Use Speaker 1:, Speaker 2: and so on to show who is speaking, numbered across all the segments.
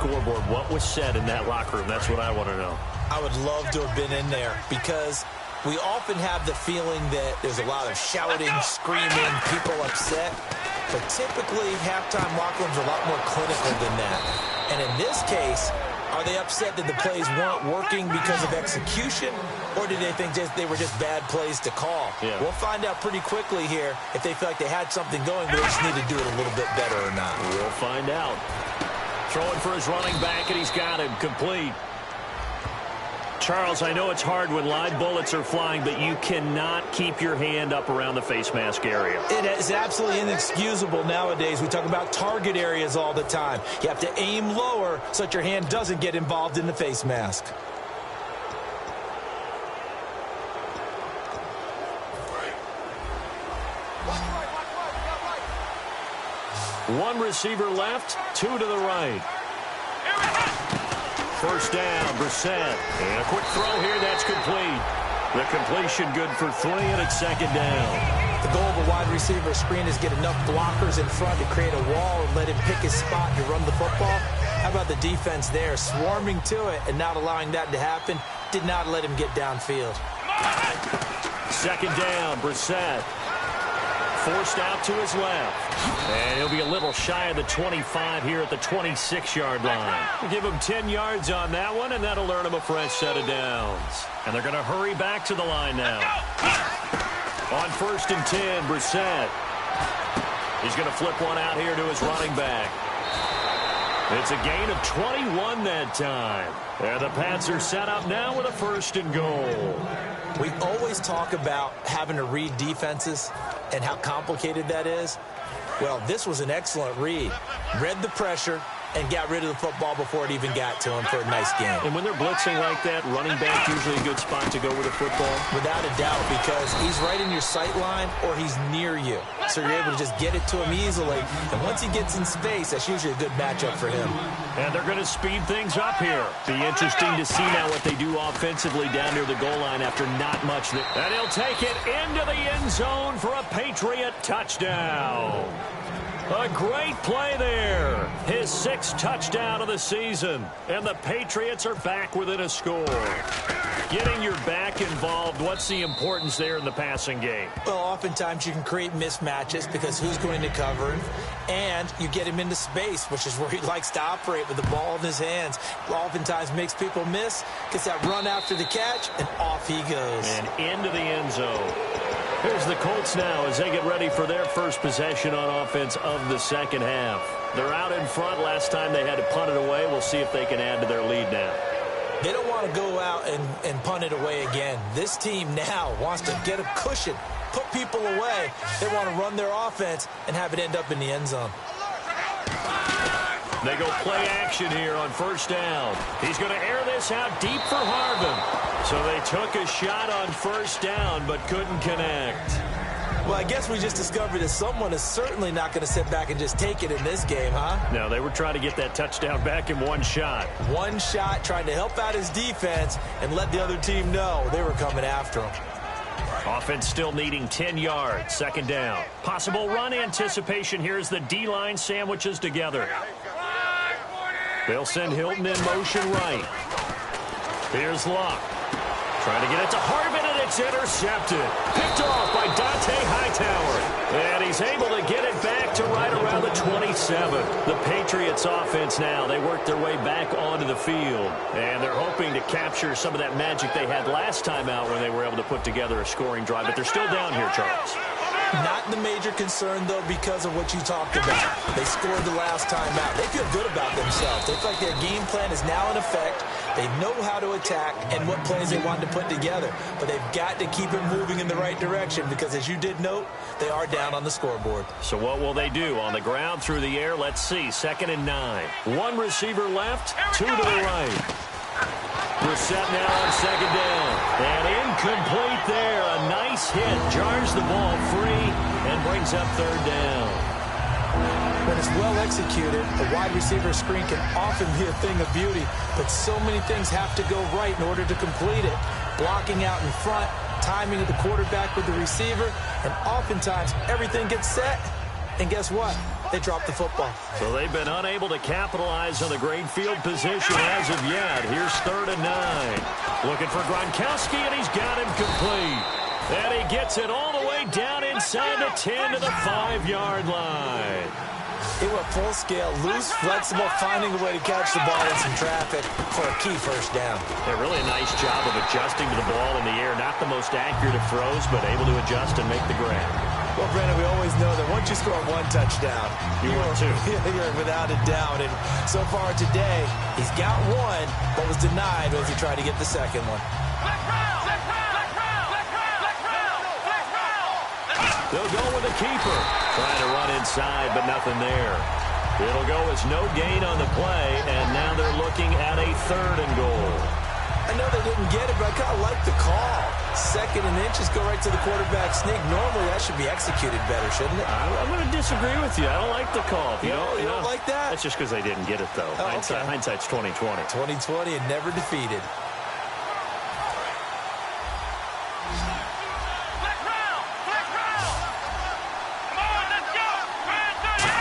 Speaker 1: scoreboard. What was said in that locker room? That's what I want to know.
Speaker 2: I would love to have been in there because we often have the feeling that there's a lot of shouting, screaming, people upset. But typically, halftime locker rooms are a lot more clinical than that. And in this case, are they upset that the plays weren't working because of execution, or did they think they were just bad plays to call?
Speaker 1: Yeah.
Speaker 2: We'll find out pretty quickly here if they feel like they had something going, but they just need to do it a little bit better or not.
Speaker 1: We'll find out. Throwing for his running back, and he's got him complete. Charles, I know it's hard when live bullets are flying, but you cannot keep your hand up around the face mask area.
Speaker 2: It is absolutely inexcusable nowadays. We talk about target areas all the time. You have to aim lower so that your hand doesn't get involved in the face mask.
Speaker 1: One receiver left, two to the right. First down, Brissett. And a quick throw here, that's complete. The completion good for 3, and it's second down.
Speaker 2: The goal of a wide receiver screen is get enough blockers in front to create a wall and let him pick his spot to run the football. How about the defense there, swarming to it and not allowing that to happen? Did not let him get downfield.
Speaker 1: Second down, Brissett. Forced out to his left. And he'll be a little shy of the 25 here at the 26-yard line. We'll give him 10 yards on that one, and that'll earn him a fresh set of downs. And they're going to hurry back to the line now. On 1st and 10, Brissett. He's going to flip one out here to his running back. It's a gain of 21 that time. And the Pats are set up now with a 1st and goal.
Speaker 2: We always talk about having to read defenses and how complicated that is. Well, this was an excellent read. Read the pressure and got rid of the football before it even got to him for a nice game.
Speaker 1: And when they're blitzing like that, running back usually a good spot to go with a football?
Speaker 2: Without a doubt, because he's right in your sight line or he's near you. So you're able to just get it to him easily. And once he gets in space, that's usually a good matchup for him.
Speaker 1: And they're going to speed things up here. Be interesting to see now what they do offensively down near the goal line after not much. And he'll take it into the end zone for a Patriot touchdown. A great play there. His 6th touchdown of the season. And the Patriots are back within a score. Getting your back involved, what's the importance there in the passing game?
Speaker 2: Well, oftentimes you can create mismatches because who's going to cover him? And you get him into space, which is where he likes to operate with the ball in his hands. Oftentimes makes people miss, gets that run after the catch, and off he goes.
Speaker 1: And into the end zone. Here's the Colts now as they get ready for their first possession on offense of the second half. They're out in front. Last time they had to punt it away. We'll see if they can add to their lead now.
Speaker 2: They don't want to go out and punt it away again. This team now wants to get a cushion, put people away. They want to run their offense and have it end up in the end zone.
Speaker 1: They go play action here on 1st down. He's going to air this out deep for Harvin. So they took a shot on 1st down but couldn't connect.
Speaker 2: Well, I guess we just discovered that someone is certainly not going to sit back and just take it in this game, huh?
Speaker 1: No, they were trying to get that touchdown back in one shot.
Speaker 2: One shot, trying to help out his defense and let the other team know they were coming after him.
Speaker 1: Offense still needing 10 yards. 2nd down. Possible run anticipation here as the D-line sandwiches together. They'll send Hilton in motion right. Here's Luck. Trying to get it to Harvin, and it's intercepted. Picked off by Dante Hightower. And he's able to get it back to right around the 27. The Patriots offense now, they work their way back onto the field. And they're hoping to capture some of that magic they had last time out when they were able to put together a scoring drive. But they're still down here, Charles.
Speaker 2: Not the major concern, though, because of what you talked about. They scored the last time out. They feel good about themselves. They feel like their game plan is now in effect. They know how to attack and what plays they want to put together. But they've got to keep it moving in the right direction because, as you did note, they are down on the scoreboard.
Speaker 1: So what will they do? On the ground, through the air? Let's see. 2nd and 9. One receiver left, 2 to the right. Brissett now on 2nd down. And incomplete there. A nice hit. Jars the ball free and brings up 3rd down.
Speaker 2: When it's well executed, a wide receiver screen can often be a thing of beauty, but so many things have to go right in order to complete it. Blocking out in front, timing of the quarterback with the receiver, and oftentimes everything gets set, and guess what? they drop the football.
Speaker 1: So they've been unable to capitalize on the great field position as of yet. Here's 3rd and 9. Looking for Gronkowski, and he's got him complete. And he gets it all the way down inside the 10 to the 5-yard line.
Speaker 2: He went full scale, loose, flexible, finding a way to catch the ball in some traffic for a key first down.
Speaker 1: Yeah, really a nice job of adjusting to the ball in the air. Not the most accurate of throws, but able to adjust and make the grab.
Speaker 2: Well, Brandon, we always know that once you score one touchdown, you're without a doubt. And so far today, he's got one, but was denied as he tried to get the second one.
Speaker 1: They'll go with the keeper. Trying to run inside, but nothing there. It'll go as no gain on the play, and now they're looking at a 3rd and goal.
Speaker 2: I know they didn't get it, but I kind of like the call. 2nd and inches, go right to the quarterback sneak. Normally, that should be executed better, shouldn't it?
Speaker 1: I'm going to disagree with you. I don't like the call.
Speaker 2: You don't like that?
Speaker 1: That's just because they didn't get it, though.
Speaker 2: Oh, okay.
Speaker 1: Hindsight's 20/20.
Speaker 2: 20/20 and never defeated.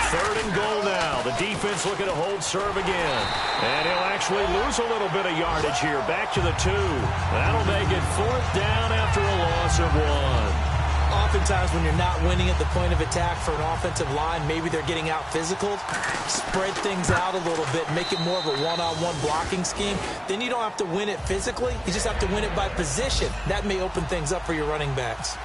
Speaker 1: 3rd and goal now. The defense looking to hold serve again. And he'll actually lose a little bit of yardage here. Back to the 2. That'll make it 4th down after a loss of 1.
Speaker 2: Oftentimes when you're not winning at the point of attack for an offensive line, maybe they're getting out physical, spread things out a little bit, make it more of a one-on-one blocking scheme. Then you don't have to win it physically. You just have to win it by position. That may open things up for your running backs.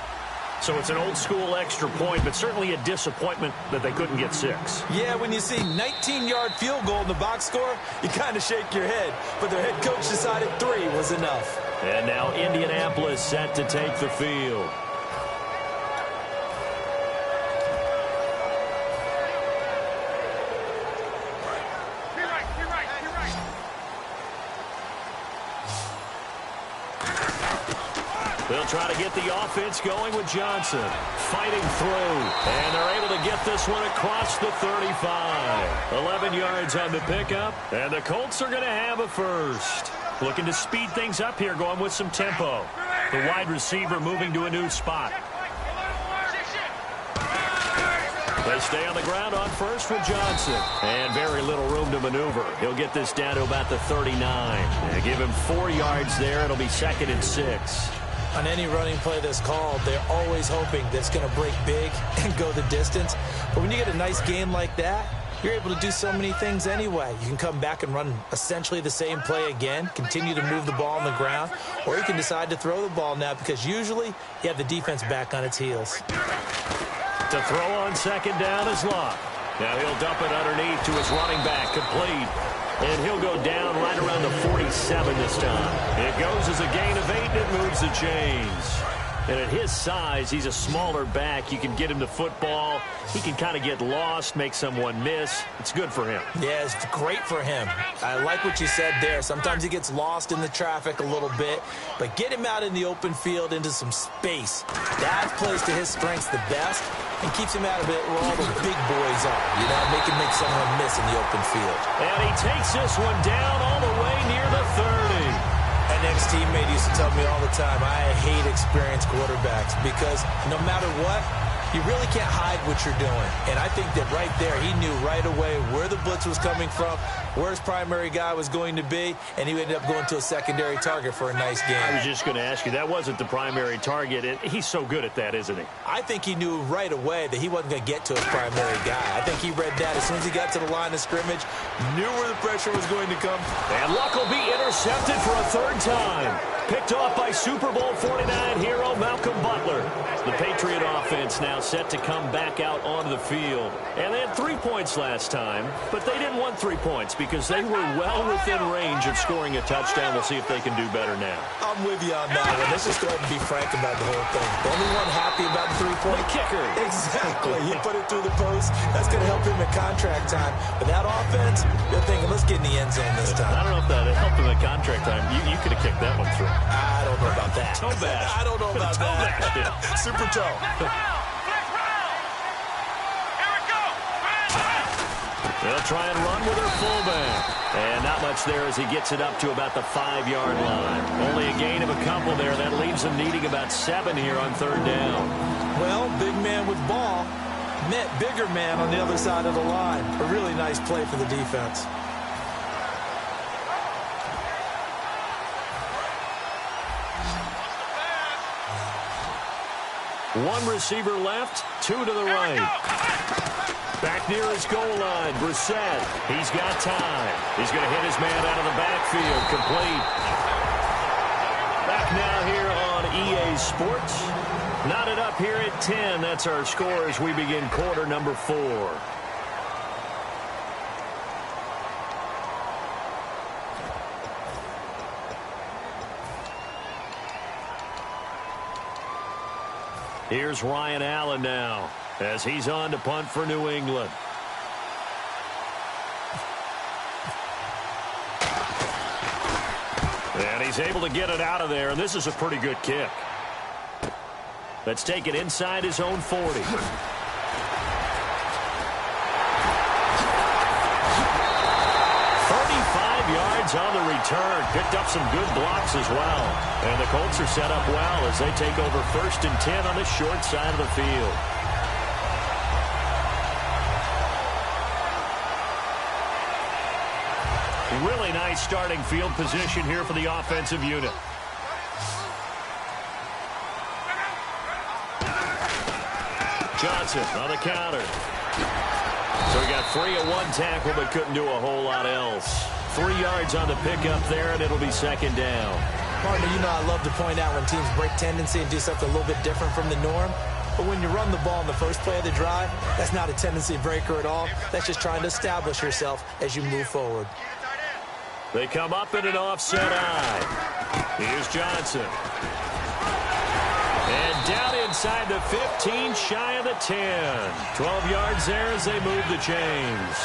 Speaker 1: So it's an old-school extra point, but certainly a disappointment that they couldn't get 6.
Speaker 2: Yeah, when you see 19-yard field goal in the box score, you kind of shake your head. But their head coach decided 3 was enough.
Speaker 1: And now Indianapolis set to take the field. They'll try to get the offense going with Johnson. Fighting through. And they're able to get this one across the 35. 11 yards on the pickup. And the Colts are going to have a first. Looking to speed things up here, going with some tempo. The wide receiver moving to a new spot. They stay on the ground on first with Johnson. And very little room to maneuver. He'll get this down to about the 39. And give him 4 yards there. It'll be 2nd and 6.
Speaker 2: On any running play that's called, they're always hoping that it's going to break big and go the distance. But when you get a nice game like that, you're able to do so many things anyway. You can come back and run essentially the same play again, continue to move the ball on the ground, or you can decide to throw the ball now because usually you have the defense back on its heels.
Speaker 1: To throw on 2nd down is Locke. Now he'll dump it underneath to his running back, complete. And he'll go down right around the 47 this time. It goes as a gain of 8, and it moves the chains. And at his size, he's a smaller back. You can get him the football. He can kind of get lost, make someone miss. It's good for him.
Speaker 2: Yeah, it's great for him. I like what you said there. Sometimes he gets lost in the traffic a little bit, but get him out in the open field into some space. That plays to his strengths the best and keeps him out of it where all the big boys are. You know, make someone miss in the open field.
Speaker 1: And he takes this one down all the way near the 30.
Speaker 2: An ex-teammate used to tell me all the time, I hate experienced quarterbacks because no matter what, you really can't hide what you're doing. And I think that right there, he knew right away where the blitz was coming from, where his primary guy was going to be, and he ended up going to a secondary target for a nice game.
Speaker 1: I was just going to ask you, that wasn't the primary target. He's so good at that, isn't he?
Speaker 2: I think he knew right away that he wasn't going to get to his primary guy. I think he read that as soon as he got to the line of scrimmage, knew where the pressure was going to come.
Speaker 1: And Luck will be intercepted for a 3rd time. Picked off by Super Bowl 49 hero Malcolm Butler. The Patriot offense now set to come back out onto the field. And they had 3 points last time, but they didn't want 3 points because they were well within range of scoring a touchdown. We'll see if they can do better now.
Speaker 2: I'm with you on that one. Let's just go ahead and be frank about the whole thing. The only one happy about the 3-point
Speaker 1: kicker.
Speaker 2: Exactly. He put it through the post. That's going to help him at contract time. But that offense, they're thinking, let's get in the end zone this time.
Speaker 1: I don't know if that helped him at contract time. You could have kicked that one through.
Speaker 2: I don't know about that.
Speaker 1: Toe bash.
Speaker 2: I don't know about that. Super toe.
Speaker 1: They'll try and run with their fullback. And not much there as he gets it up to about the 5-yard line. Only a gain of a couple there. That leaves him needing about 7 here on 3rd down.
Speaker 2: Well, big man with ball meant bigger man on the other side of the line. A really nice play for the defense.
Speaker 1: One receiver left, two to the right. Back near his goal line, Brissett. He's got time. He's going to hit his man out of the backfield. Complete. Back now here on EA Sports. Knotted up here at 10. That's our score as we begin quarter number 4. Here's Ryan Allen now as he's on to punt for New England. And he's able to get it out of there, and this is a pretty good kick. Let's take it inside his own 40. 35 yards on the return. Picked up some good blocks as well. And the Colts are set up well as they take over 1st and 10 on the short side of the field. Really nice starting field position here for the offensive unit. Johnson on the counter. So we got 3 at one tackle, but couldn't do a whole lot else. 3 yards on the pickup there, and it'll be 2nd down.
Speaker 2: Partner, you know I love to point out when teams break tendency and do something a little bit different from the norm. But when you run the ball in the first play of the drive, that's not a tendency breaker at all. That's just trying to establish yourself as you move forward.
Speaker 1: They come up in an offset eye. Here's Johnson. And down inside the 15, shy of the 10. 12 yards there as they move the chains.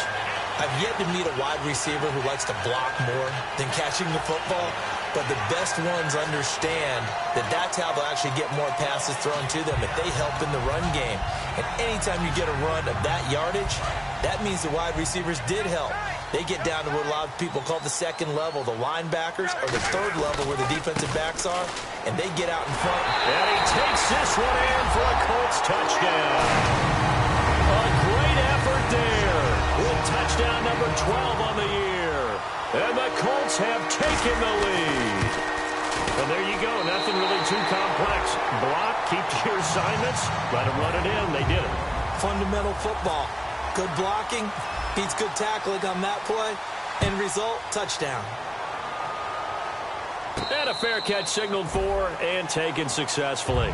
Speaker 2: I've yet to meet a wide receiver who likes to block more than catching the football. But the best ones understand that that's how they'll actually get more passes thrown to them if they help in the run game. And anytime you get a run of that yardage, that means the wide receivers did help. They get down to what a lot of people call the 2nd level, the linebackers, or the 3rd level where the defensive backs are, and they get out in front.
Speaker 1: And he takes this one in for a Colts touchdown. A great effort there with touchdown number 12 on the year. And the Colts have taken the lead. And there you go. Nothing really too complex. Block, keep to your assignments, let them run it in. They did it.
Speaker 2: Fundamental football. Good blocking beats good tackling on that play. End result, touchdown.
Speaker 1: And a fair catch signaled for and taken successfully.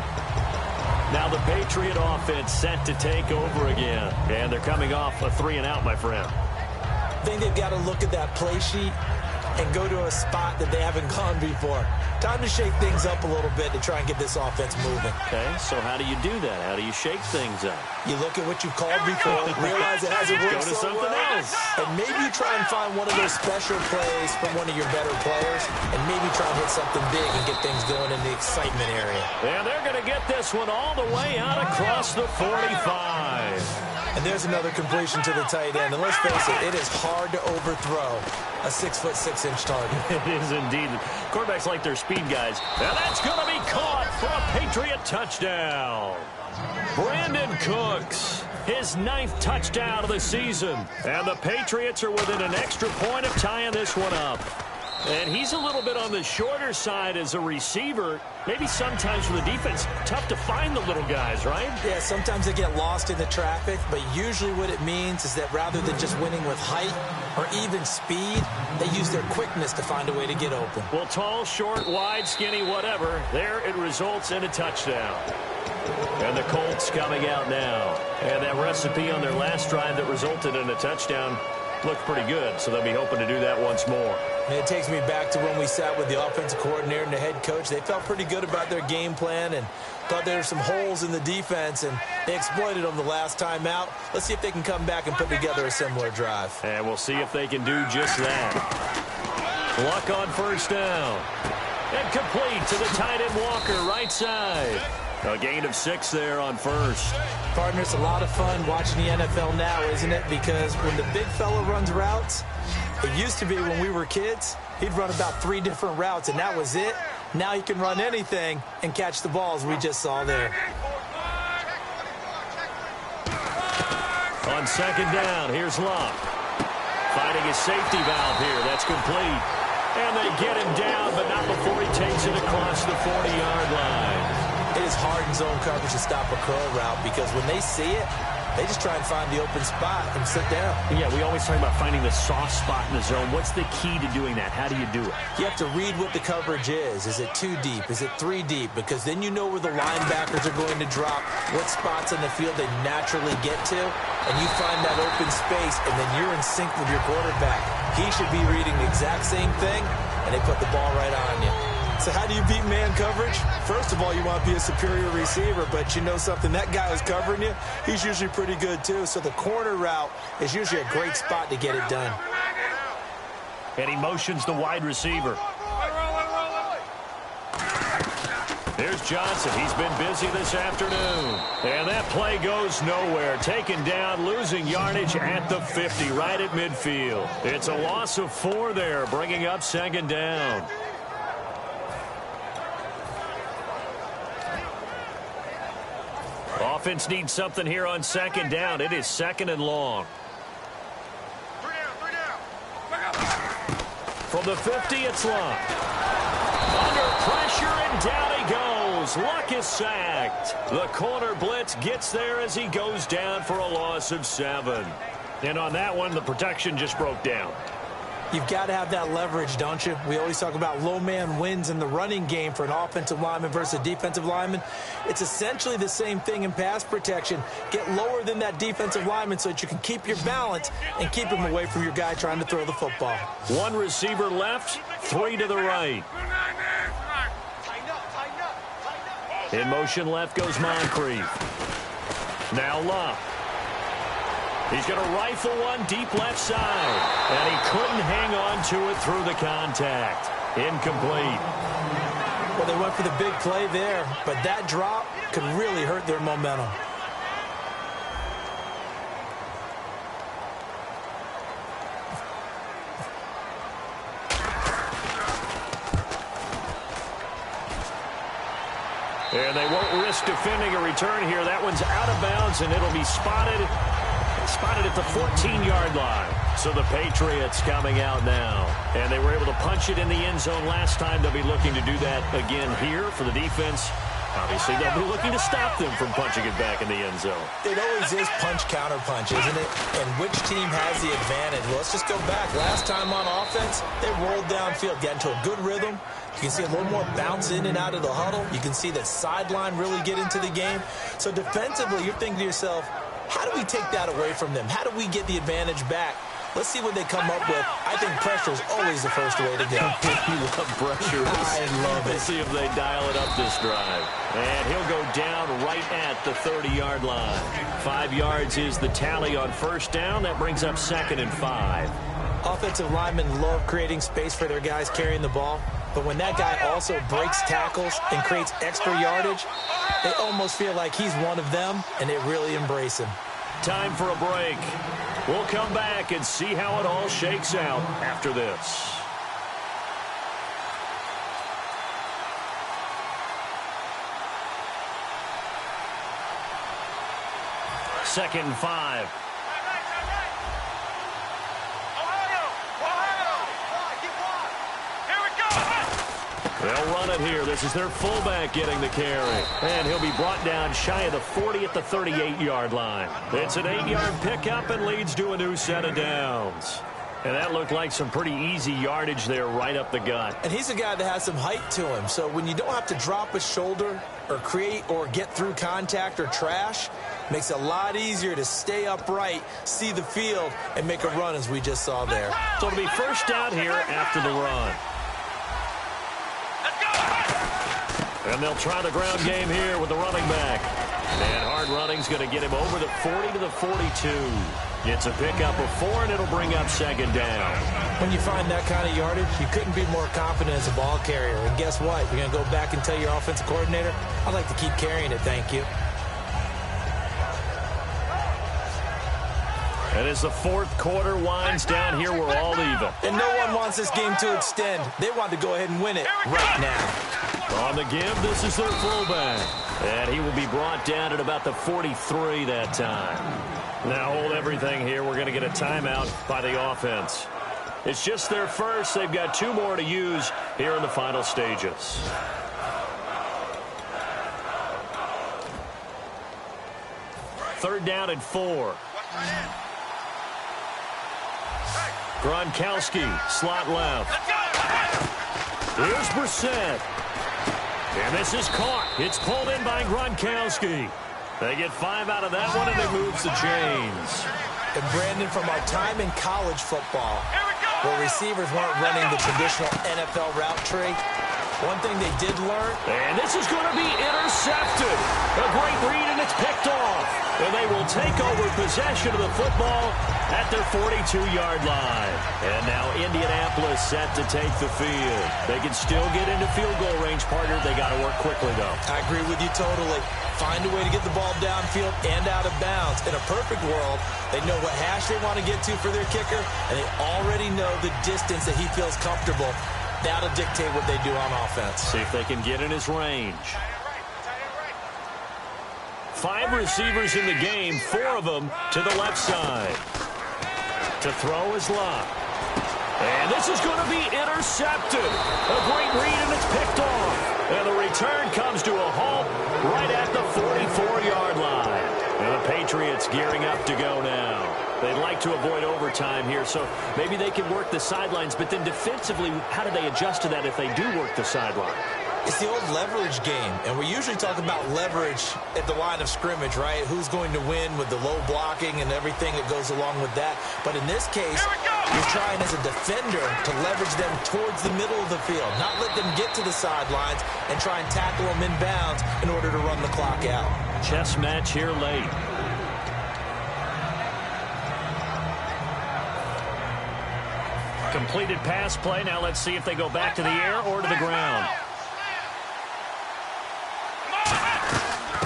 Speaker 1: Now the Patriot offense set to take over again. And they're coming off a 3-and-out, my friend.
Speaker 2: I think they've got to look at that play sheet and go to a spot that they haven't gone before. Time to shake things up a little bit to try and get this offense moving.
Speaker 1: Okay, so how do you do that? How do you shake things up?
Speaker 2: You look at what you've called before, realize it hasn't worked
Speaker 1: so
Speaker 2: something
Speaker 1: well,
Speaker 2: else. And maybe you try and find one of those special plays from one of your better players, and maybe try and hit something big and get things going in the excitement area.
Speaker 1: And they're going to get this one all the way out across the 45.
Speaker 2: And there's another completion to the tight end. And let's face it, it is hard to overthrow a 6'6" target.
Speaker 1: It is indeed. Quarterbacks like their speed guys. And that's going to be caught for a Patriot touchdown. Brandon Cooks, his 9th touchdown of the season. And the Patriots are within an extra point of tying this one up. And he's a little bit on the shorter side as a receiver. Maybe sometimes for the defense, tough to find the little guys, right?
Speaker 2: Yeah, sometimes they get lost in the traffic, but usually what it means is that rather than just winning with height or even speed, they use their quickness to find a way to get open.
Speaker 1: Well, tall, short, wide, skinny, whatever, there it results in a touchdown. And the Colts coming out now. And that recipe on their last drive that resulted in a touchdown looked pretty good, so they'll be hoping to do that once more.
Speaker 2: And it takes me back to when we sat with the offensive coordinator and the head coach. They felt pretty good about their game plan and thought there were some holes in the defense, and they exploited them the last time out. Let's see if they can come back and put together a similar drive.
Speaker 1: And we'll see if they can do just that. Luck on 1st down. And complete to the tight end Walker, right side. A gain of 6 there on 1st.
Speaker 2: Partner, it's a lot of fun watching the NFL now, isn't it? Because when the big fella runs routes, it used to be when we were kids, he'd run about 3 different routes, and that was it. Now he can run anything and catch the balls we just saw there.
Speaker 1: On second down, here's Love. Finding his safety valve here. That's complete. And they get him down, but not before he takes it across the 40-yard line.
Speaker 2: It is hard in zone coverage to stop a curl route because when they see it, they just try and find the open spot and sit down.
Speaker 1: Yeah, we always talk about finding the soft spot in the zone. What's the key to doing that? How do you do it?
Speaker 2: You have to read what the coverage is. Is it 2 deep? Is it 3 deep? Because then you know where the linebackers are going to drop, what spots on the field they naturally get to, and you find that open space, and then you're in sync with your quarterback. He should be reading the exact same thing, and they put the ball right on you. So how do you beat man coverage? First of all, you want to be a superior receiver, but you know something, that guy who's covering you, he's usually pretty good too. So the corner route is usually a great spot to get it done.
Speaker 1: And he motions the wide receiver. Here's Johnson. He's been busy this afternoon. And that play goes nowhere. Taken down, losing yardage at the 50, right at midfield. It's a loss of 4 there, bringing up second down. Offense needs something here on second down. It is second and long. From the 50, it's Luck. Under pressure, and down he goes. Luck is sacked. The corner blitz gets there as he goes down for a loss of 7. And on that one, the protection just broke down.
Speaker 2: You've got to have that leverage, don't you? We always talk about low man wins in the running game for an offensive lineman versus a defensive lineman. It's essentially the same thing in pass protection. Get lower than that defensive lineman so that you can keep your balance and keep him away from your guy trying to throw the football.
Speaker 1: 1 receiver left, 3 to the right. In motion left goes Moncrief. Now Love. He's going to rifle one deep left side. And he couldn't hang on to it through the contact. Incomplete.
Speaker 2: Well, they went for the big play there, but that drop could really hurt their momentum.
Speaker 1: And they won't risk defending a return here. That one's out of bounds, and it'll be spotted at the 14-yard line. So the Patriots coming out now. And they were able to punch it in the end zone last time. They'll be looking to do that again here for the defense. Obviously, they'll be looking to stop them from punching it back in the end zone.
Speaker 2: It always is punch-counter-punch, isn't it? And which team has the advantage? Well, let's just go back. Last time on offense, they rolled downfield, got into a good rhythm. You can see a little more bounce in and out of the huddle. You can see the sideline really get into the game. So defensively, you're thinking to yourself, how do we take that away from them? How do we get the advantage back? Let's see what they come up with. I think pressure is always the first way to go.
Speaker 1: You love pressure.
Speaker 2: I love it.
Speaker 1: Let's see if they dial it up this drive. And he'll go down right at the 30-yard line. 5 yards is the tally on first down. That brings up second and 5.
Speaker 2: Offensive linemen love creating space for their guys carrying the ball. But when that guy also breaks tackles and creates extra yardage, they almost feel like he's one of them, and they really embrace him.
Speaker 1: Time for a break. We'll come back and see how it all shakes out after this. Second and 5. They'll run it here. This is their fullback getting the carry. And he'll be brought down shy of the 40 at the 38-yard line. It's an 8-yard pickup and leads to a new set of downs. And that looked like some pretty easy yardage there right up the gut.
Speaker 2: And he's a guy that has some height to him. So when you don't have to drop a shoulder or create or get through contact or trash, makes it a lot easier to stay upright, see the field, and make a run as we just saw there.
Speaker 1: So it'll be first down here after the run. And they'll try the ground game here with the running back. And hard running's going to get him over the 40 to the 42. It's a pickup of 4, and it'll bring up second down.
Speaker 2: When you find that kind of yardage, you couldn't be more confident as a ball carrier. And guess what? You're going to go back and tell your offensive coordinator, I'd like to keep carrying it, thank you.
Speaker 1: And as the fourth quarter winds down here, we're all even.
Speaker 2: And no one wants this game to extend. They want to go ahead and win it right now.
Speaker 1: On the give, this is their fullback. And he will be brought down at about the 43 that time. Now hold everything here. We're going to get a timeout by the offense. It's just their first. They've got 2 more to use here in the final stages. Third down and 4. Gronkowski, slot left. Here's Brissett. And this is caught. It's pulled in by Gronkowski. They get 5 out of that one, and it moves the chains.
Speaker 2: And Brandon, from our time in college football, where receivers weren't running the traditional NFL route tree, one thing they did learn.
Speaker 1: And this is going to be intercepted. A great read, and it's picked off. And they will take over possession of the football at their 42-yard line. And now Indianapolis set to take the field. They can still get into field goal range, partner. They got to work quickly, though.
Speaker 2: I agree with you totally. Find a way to get the ball downfield and out of bounds. In a perfect world, they know what hash they want to get to for their kicker, and they already know the distance that he feels comfortable. That'll dictate what they do on offense.
Speaker 1: See if they can get in his range. 5 receivers in the game, 4 of them to the left side. To throw is Locke. And this is going to be intercepted. A great read, and it's picked off. And the return comes to a halt right at the 44-yard line. And the Patriots gearing up to go now. They'd like to avoid overtime here, so maybe they can work the sidelines. But then defensively, how do they adjust to that if they do work the sideline?
Speaker 2: It's the old leverage game, and we usually talk about leverage at the line of scrimmage, right? Who's going to win with the low blocking and everything that goes along with that. But in this case, you're trying as a defender to leverage them towards the middle of the field, not let them get to the sidelines and try and tackle them in bounds in order to run the clock out.
Speaker 1: Chess match here late. Completed pass play. Now let's see if they go back to the air or to the ground.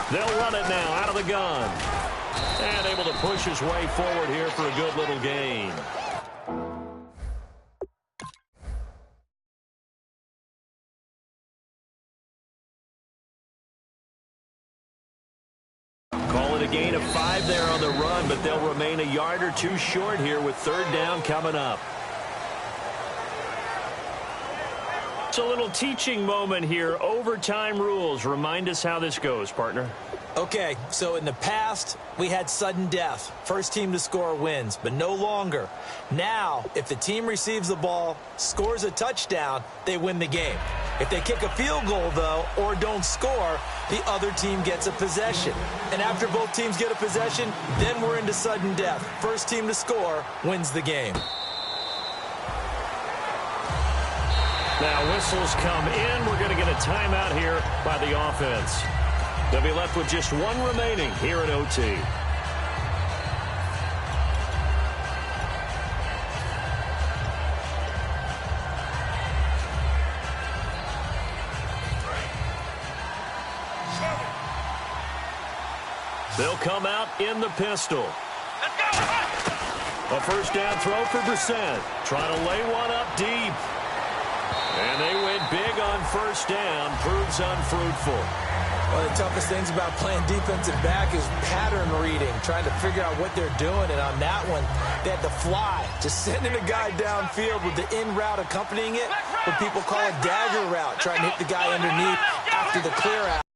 Speaker 1: They'll run it now out of the gun. And able to push his way forward here for a good little gain. Call it a gain of 5 there on the run, but they'll remain a yard or 2 short here with 3rd down coming up. A little teaching moment here. Overtime rules. Remind us how this goes, partner.
Speaker 2: Okay, so in the past, we had sudden death. First team to score wins, but no longer. Now, if the team receives the ball, scores a touchdown, they win the game. If they kick a field goal, though, or don't score, the other team gets a possession. And after both teams get a possession, then we're into sudden death. First team to score wins the game.
Speaker 1: Now whistles come in. We're going to get a timeout here by the offense. They'll be left with just 1 remaining here at OT. They'll come out in the pistol. A 1st down throw for Brissett. Trying to lay one up deep. And they went big on 1st down. Proves unfruitful.
Speaker 2: One of the toughest things about playing defensive back is pattern reading, trying to figure out what they're doing. And on that one, they had to fly, just sending a guy downfield with the in route accompanying it, what people call a dagger route, trying to hit the guy underneath after the clear out.